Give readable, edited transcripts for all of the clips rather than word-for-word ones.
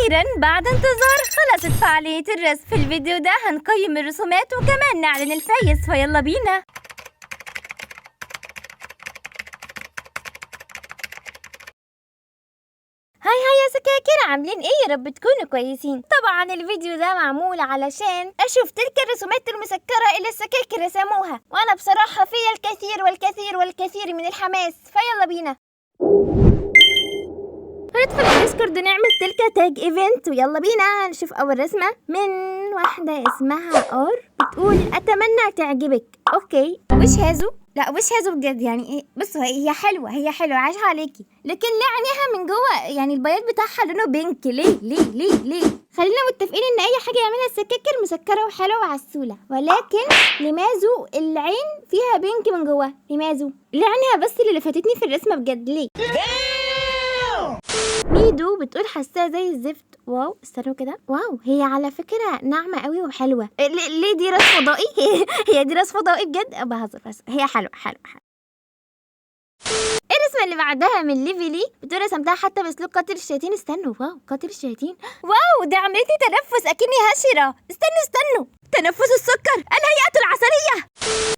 أخيراً بعد انتظار خلصت فعالية الرسم. في الفيديو ده هنقيم الرسومات وكمان نعلن الفايز، فيلا بينا. هاي يا سكاكر، عاملين ايه؟ يا رب تكونوا كويسين. طبعا الفيديو ده معمول علشان اشوف تلك الرسومات المسكرة اللي السكاكر رسموها، وانا بصراحة فيا الكثير والكثير والكثير من الحماس، فيلا بينا ندخل الديسكورد نعمل تلك تاج ايفنت، ويلا بينا نشوف اول رسمة من واحدة اسمها ار، بتقول اتمنى تعجبك. اوكي، وش هازو؟ لا وش هازو بجد، يعني ايه؟ بصوا هي حلوة، هي حلوة عايشة عليكي، لكن ليه عينيها من جوه يعني البياض بتاعها لونه بينك؟ ليه؟ خلينا متفقين ان اي حاجة يعملها السكاكر مسكرة وحلوة وعسولة، ولكن لمازو العين فيها بينك من جوه. لمازو ليه عينها بس اللي فاتتني في الرسمة بجد؟ ليه؟ ميدو بتقول حاساها زي الزفت. واو استنوا كده، واو هي على فكرة ناعمة قوي وحلوة. ليه دي راس فضائي؟ هي دي راس فضائي بجد؟ بهزر بس هي حلوة. الرسمة اللي بعدها من ليفلي بتقول رسمتها حتى باسلوب قاتل الشياطين. استنوا، واو قاتل الشياطين، واو ده عملت لي تنفس اكني هشرة. استنوا تنفس السكر، الهيئة العسلية.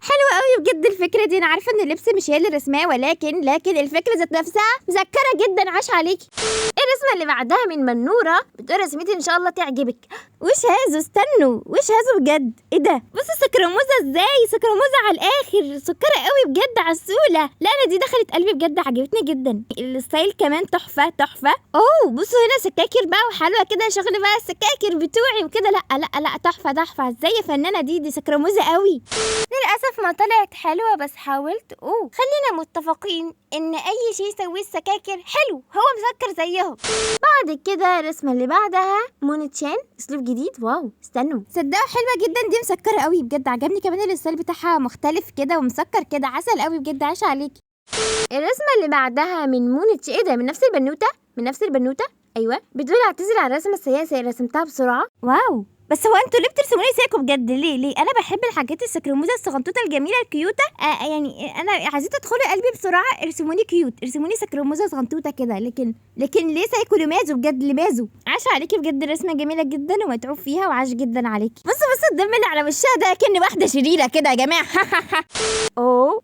حلوة قوي بجد الفكرة دي. انا عارفة ان اللبس مش هي اللي رسماه، ولكن الفكرة ذات نفسها مذكرة جدا، عاش عليكي. الرسمة اللي بعدها من منورة بتقول رسمتي ان شاء الله تعجبك. وش هازو؟ استنوا، وش هازو بجد؟ ايه ده؟ بصوا سكرموزة ازاي، سكرموزة على الاخر، سكرة قوي بجد، عسولة. لا انا دي دخلت قلبي بجد، عجبتني جدا. الستايل كمان تحفة. اوه بصوا هنا سكاكر بقى وحلوة كده، شغل بقى السكاكر بتوعي وكده. لا تحفة. ازاي يا فنانة؟ دي سكرموزة قوي. للأسف ما طلعت حلوة، بس حاولت. خلينا متفقين ان اي شيء يسويه السكاكر حلو، هو مسكر زيهم. بعد كده الرسمة اللي بعدها مونتشان، اسلوب جديد. واو استنوا، صدقوا حلوة جدا، دي مسكرة قوي بجد، عجبني كمان الستايل بتاعها مختلف كده ومسكر كده، عسل قوي بجد، عاش عليكي. الرسمة اللي بعدها من مونتش، ايه ده؟ من نفس البنوتة. ايوه بتقول اعتذر على الرسمة السيئة، رسمتها بسرعة. واو بس هو انتوا ليه بترسموني ساكو بجد؟ ليه؟ انا بحب الحاجات السكرموزه الصغنطوطه الجميله الكيوته. يعني انا عايزين تدخلوا قلبي بسرعه، ارسموني كيوت، ارسموني سكرموزه صغنطوطه كده، لكن ليه سايكو لمازو بجد؟ لمازو عاش عليكي بجد، رسمه جميله جدا ومتعوب فيها وعاش جدا عليكي. بصوا الدم اللي على وشها ده كأن واحده شريره كده يا جماعه. اوه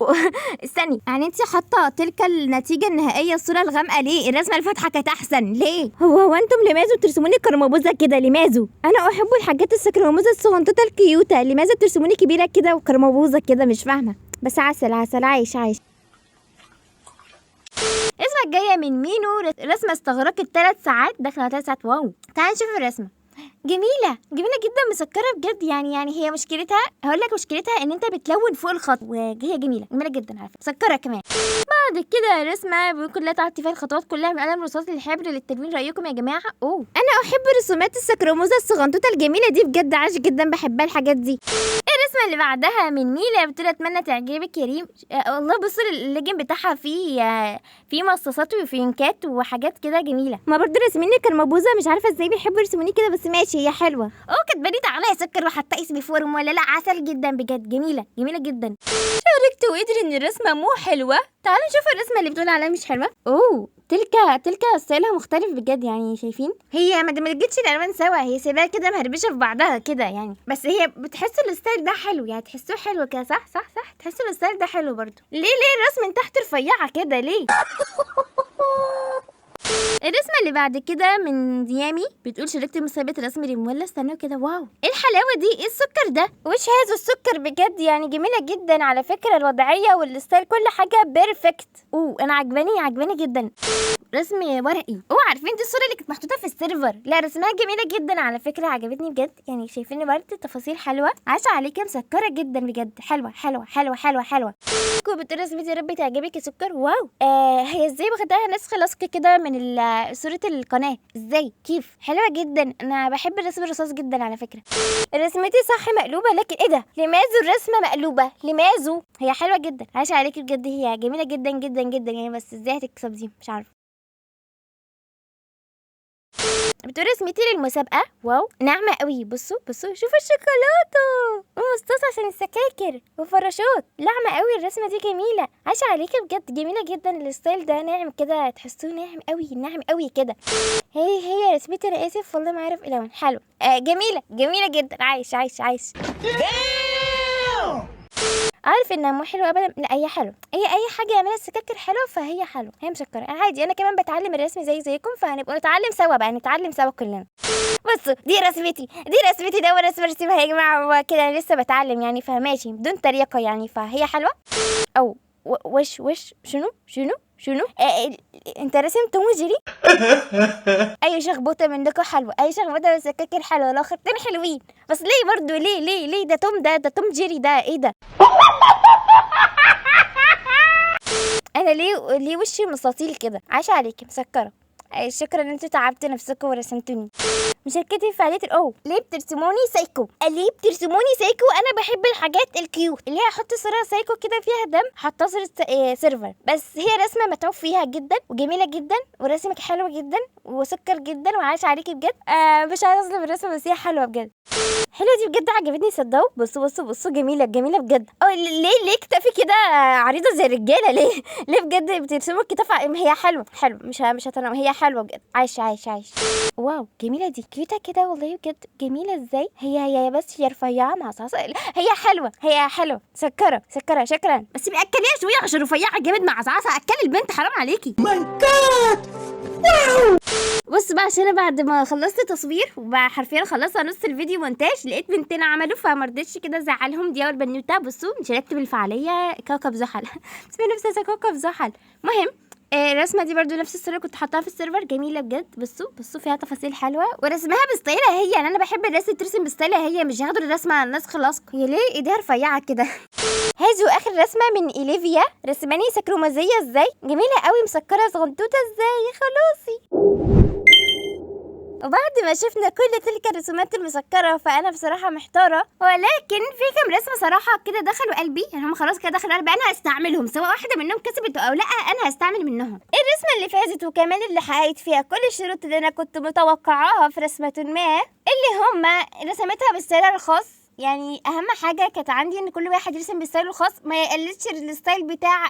استني، يعني انت حاطه تلك النتيجه النهائيه الصوره الغامقه ليه؟ الرسمه الفاتحه كانت احسن. ليه؟ هو انتم لمازو ترسموني كرمبوزه كده؟ لمازو انا احب الحاجات السكرموزه الصغنطوطه الكيوته، لماذا ترسموني كبيره كده وكرمبوزه كده؟ مش فاهمه، بس عسل عايش. الرسمه الجايه من مينو، رسمه استغرقت 3 ساعات، داخله 3 ساعات. واو تعالي نشوف الرسمه. جميلة جدا، مسكرة بجد. يعني هي مشكلتها، هقولك مشكلتها ان انت بتلون فوق الخط، وهي جميلة جدا على فكرة، مسكرة كمان. بعد كده رسمة كلها تعطي فيها الخطوات كلها من قلم رصاص للحبر للتلوين، رأيكم يا جماعة؟ انا احب رسومات السكرموزة الصغنطوطة الجميلة دي بجد، عاش جدا، بحبها الحاجات دي. الرسمة اللي بعدها من ميلا بتقول اتمنى تعجبك يا ريم. والله بصوا الليجن بتاعها فيه مصاصات وفينكات وحاجات كده جميلة. ما برضه رسميني كرمبوزة، مش عارفة ازاي بيحبوا يرسموني كده، بس ماشي هي حلوة. كاتبالي عليها سكر وحتى اسمي فورم ولا لا، عسل جدا بجد، جميلة جدا. شاركت وقدر ان الرسمة مو حلوة. تعالوا نشوف الرسمة اللي بتقول عليها مش حلوة. تلك ستايلها مختلف بجد، يعني شايفين هي ما دمجتش الالوان سوا، هي سيبها كده مهربشه في بعضها كده يعني، بس هي بتحسوا الستايل ده حلو، يعني تحسوه حلو كده. صح تحسوا الستايل ده حلو برضو. ليه الرسم من تحت رفيعه كده؟ ليه؟ الرسمة اللي بعد كده من ديامي بتقول شاركت مسابقة رسم ريمولا. استنوا كده، واو ايه الحلاوة دي؟ ايه السكر ده؟ وش هذا السكر بجد؟ يعني جميلة جدا على فكرة، الوضعية والستايل كل حاجة بيرفكت. انا عجباني جدا. رسم ورقي. عارفين دي الصورة اللي كانت محطوطة في السيرفر؟ لا رسمها جميلة جدا على فكرة، عجبتني بجد، يعني شايفين برضه تفاصيل حلوة، عاش عليكي، مسكرة جدا بجد، حلوة. بتقول رسمتي يا رب تعجبك يا سكر. واو هي ازاي واخداها نسخ لصق كده من صورة القناة؟ ازاي؟ كيف؟ حلوة جدا، انا بحب الرسم الرصاص جدا على فكرة. رسمتي صح مقلوبة، لكن ايه ده؟ لمازو الرسمة مقلوبة؟ لمازو هي حلوة جدا، عاش عليكي بجد، هي جميلة جدا يعني، بس ازاي هتكسب دي؟ مش عارفة. بتقول رسمتي للمسابقة واو ناعمة قوي. بصوا شوفوا الشوكولاتة ومصاص عشان السكاكر وفراشات. ناعمة قوي الرسمة دي، جميلة. عايشة عليكي بجد، جميلة جدا. الستايل ده ناعم كده، تحسوه ناعم قوي كده. هي رسمتي، انا اسف والله ما عارف الون. حلو جميلة جدا. عايش. عارف انها مو حلوه ابدا. لا هي حلوه، اي حاجه يعملها السكاكر حلوه فهي حلوه، هي مسكره عادي. انا كمان بتعلم الرسم زيكم، فهنبقى نتعلم سوا بقى، نتعلم سوا كلنا. بصوا دي رسمتي ده اول رسمه ارسمها يا جماعه كده. انا لسه بتعلم يعني، فماشي بدون طريقه يعني، فهي حلوه. او وش شنو انت رسم توم وجيري؟ اي شخبطه منكم حلوه، اي شخبطه بالسكاكر حلوه، لو خطين حلوين. بس ليه برضو ليه ده توم جيري ده ايه ده؟ انا ليه وشي مستطيل كده؟ عاش عليكي مسكره. شكرا ان انتوا تعبتوا نفسكم ورسمتوني. مشاركتي في فعاليات ليه بترسموني سايكو؟ انا بحب الحاجات الكيوت اللي هي احط صوره سايكو كده فيها دم، حاطها صوره سيرفر. بس هي رسمه متعوب فيها جدا وجميله جدا، ورسمك حلو جدا وسكر جدا، وعاش عليكي بجد. مش عايزه اظلم الرسمه بس هي حلوه بجد. حلوه دي بجد، عجبتني صدقوا. بصوا جميله بجد. ليه كتافي كده عريضه زي الرجاله؟ ليه بجد بترسموا الكتاف؟ هي حلوه مش هتنام، هي حلوه بجد. عايش. واو جميله دي، كيوته كده والله بجد. جميله ازاي هي بس هي رفيعه مع صلصه. هي حلوه سكره. شكرا. بس مأكليها شويه عشان رفيعه جامد مع صلصه. اكلي البنت حرام عليكي. ماي جاد واو. بص بقى، عشان انا بعد ما خلصت تصوير وحرفيا خلصت نص الفيديو مونتاج، لقيت بنتين عملوا، فما رضيتش كده ازعلهم. دي اول بنوته. بصوا شاركت بالفعاليه كوكب زحل. اسمها نفسها كوكب زحل. المهم الرسمه دي برضو نفس الصوره كنت حاطاها في السيرفر، جميله بجد. بصوا فيها تفاصيل حلوه، ورسمها بستايلها هي. يعني انا بحب الناس ترسم بستايلها هي، مش ياخدوا الرسمه على الناس خلاص. هي ليه ايديها رفيعه كده؟ هذه اخر رسمه من ايليفيا، رسماني سكرومازيه ازاي، جميله قوي، مسكره صغنطوطه ازاي. خلاصي. وبعد ما شفنا كل تلك الرسومات المسكرة فأنا بصراحة محتارة، ولكن في كام رسمة صراحة كده دخلوا قلبي. يعني هم خلاص كده دخلوا قلبي، أنا هستعملهم سواء واحدة منهم كسبت أو لأ، أنا هستعمل منهم. الرسمة اللي فازت وكمان اللي حققت فيها كل الشروط اللي أنا كنت متوقعاها في رسمة ما، اللي هم رسمتها بالستايل الخاص. يعني اهم حاجه كانت عندي ان كل واحد يرسم بالستايل الخاص، ما يقلدش الستايل بتاع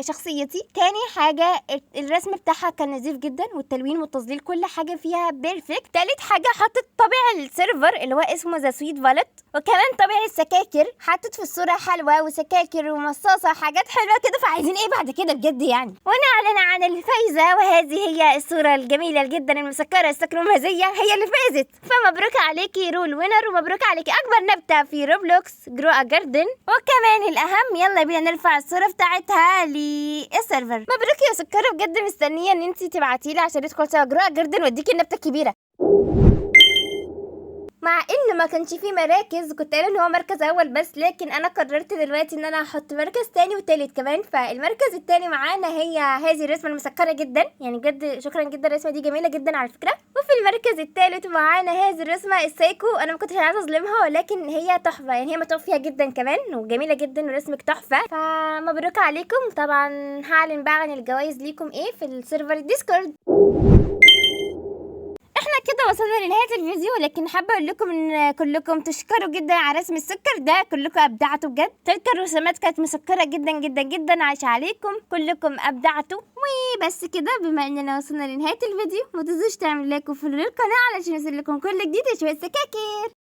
شخصيتي. تاني حاجه الرسم بتاعها كان نظيف جدا، والتلوين والتظليل كل حاجه فيها بيرفكت. تالت حاجه حطت طابع السيرفر اللي هو اسمه ذا سويت فالت، وكمان طابع السكاكر حطت في الصوره حلوه وسكاكر ومصاصه، حاجات حلوه كده. فعايزين ايه بعد كده بجد يعني؟ ونعلن عن الفايزه، وهذه هي الصوره الجميله جدا المسكره السكرومازيه هي اللي فازت. فمبروك عليكي رول وينر، ومبروك عليكي اكبر نبته في روبلوكس جرو ا جاردن. وكمان الاهم يلا بينا نرفع الصوره بتاعتها للسيرفر. مبروك يا سكره بجد، مستنيه ان انتي تبعتيلي عشان ندخل سوا جرو ا جاردن واديكي النبته الكبيره. مع ان ما كانش فيه مراكز، كنت قايله ان هو مركز اول بس، لكن انا قررت دلوقتي ان انا احط مركز تاني وتالت كمان. فالمركز التاني معانا هي هذه الرسمه المسكره جدا، يعني بجد شكرا جدا، الرسمه دي جميله جدا على فكره. وفي المركز التالت معانا هذه الرسمه السايكو. انا ما كنتش عايزه اظلمها ولكن هي تحفه، يعني هي متعوب فيها جدا كمان وجميله جدا ورسمك تحفه. فمبروك عليكم. طبعا هعلن بقى عن الجوائز ليكم ايه في السيرفر الديسكورد. احنا كده وصلنا لنهايه الفيديو، لكن حابه اقول لكم ان كلكم تشكروا جدا على رسم السكر ده، كلكم ابدعتوا بجد. تلك الرسومات كانت مسكره جدا. عايشه عليكم، كلكم ابدعتوا. وبس كده، بما اننا وصلنا لنهايه الفيديو ما تنسوش تعملوا لايك وفولو للقناه علشان يوصل لكم كل جديد. شويه سكاكر.